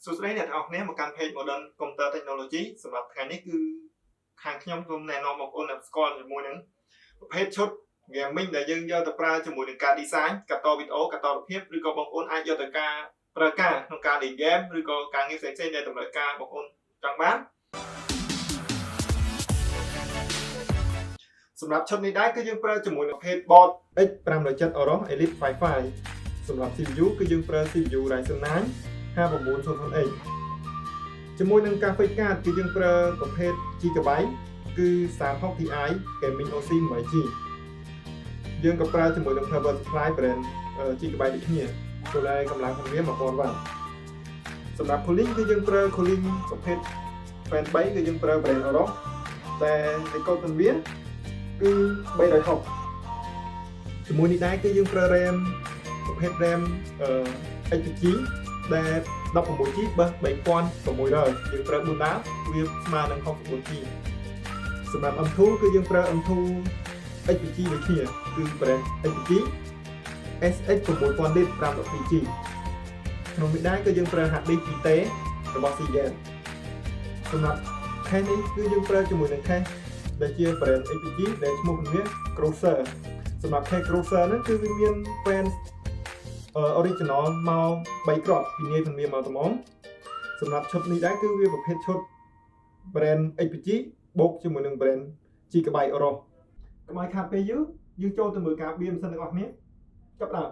សួស្តីអ្នកទាំងអស់គ្នាមកកាន់ page Modern Computer Technology សម្រាប់ថ្ងៃនេះគឺខាងខ្ញុំសូមណែនាំបងប្អូនស្គាល់ជាមួយនឹងប្រភេទឈុត gaming ដែលយើងយកទៅប្រើជាមួយនឹងការ design កាត់តវីដេអូកាត់តរូបភាពឬក៏បងប្អូនអាចយកទៅការប្រើការក្នុងការលេង game ឬក៏ការងារផ្សេងៗដែលតម្រូវការបងប្អូនចង់បានសម្រាប់ឈុតនេះដែរគឺយើងប្រើជាមួយនឹងប្រភេទ board X570 Aorus Elite Wi-Fi សម្រាប់ CPU គឺយើងប្រើ CPU Ryzen 9 5900H ជាមួយនឹង graphic card គឺយើងប្រើប្រភេទ GB គឺ 3060 Ti Gaming OC 8GB យើងក៏ប្រើជាមួយនឹង power supply brand GB ដូចគ្នាទូលើកម្លាំងវា 1000W សម្រាប់ cooling គឺយើងប្រើ cooling ប្រភេទ fan 3គឺយើងប្រើ brand Aorus តែនៃកូដរបស់វាគឺ360ជាមួយនេះដែរគឺយើងប្រើ RAM ប្រភេទ RAM HPG ដែល 16GB បើ3600យើងប្រើ4ដាវវាស្មើនឹង 64GB សម្រាប់ M2 គឺយើងប្រើ M2 HPG ដូចគ្នាគឺ brand HPG SX 6000 lit 512GB ក្នុងនេះដែរគឺយើងប្រើ hard disk 2T របស់ Seagate សម្រាប់ case នេះគឺយើងប្រើជាមួយនឹង case ដែលជា brand HPG ដែលឈ្មោះវា Cruiser សម្រាប់ case Cruiser ហ្នឹងគឺវាមាន fan original មក3គ្រាប់ពីងាយពីមានមកត្មងសម្រាប់ឈុតនេះដែរគឺវាប្រភេទឈុត brand HPG បូកជាមួយនឹង brand GB Aorus កុំឲ្យខាតពេលយើងចូលទៅមើលការបៀម៉ាស៊ីនទាំងអស់គ្នាចាប់ដើម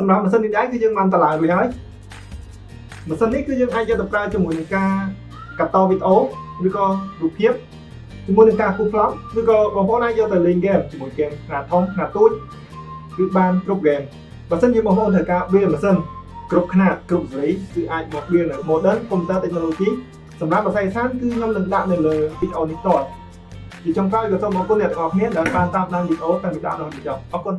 សម្រាប់ម៉ាស៊ីននេះដែរគឺយើងបានតឡើងរួចហើយម៉ាស៊ីននេះគឺយើងអាចយកទៅប្រើជាមួយនឹងការកាត់តវីដេអូឬក៏រូបភាពជាមួយនឹងការគូសប្លង់ឬក៏បងប្អូនអាចយកទៅលេងហ្គេមជាមួយហ្គេមខ្នាតធំខ្នាតតូចគឺបានគ្រប់ហ្គេមបើសិនជាបងប្អូនត្រូវការ build ម៉ាស៊ីនគ្រប់ខ្នាតគ្រប់សេរីគឺអាចមក build នៅ Modern Computer Technology សម្រាប់អាស័យដ្ឋានគឺខ្ញុំនឹងដាក់នៅលើវីដេអូនេះផ្ទាល់ជាចុងក្រោយក៏សូមអរគុណអ្នកទាំងអស់គ្នាដែលបានតាមដានវីដេអូតាំងពីដើមដល់ចប់អរគុណ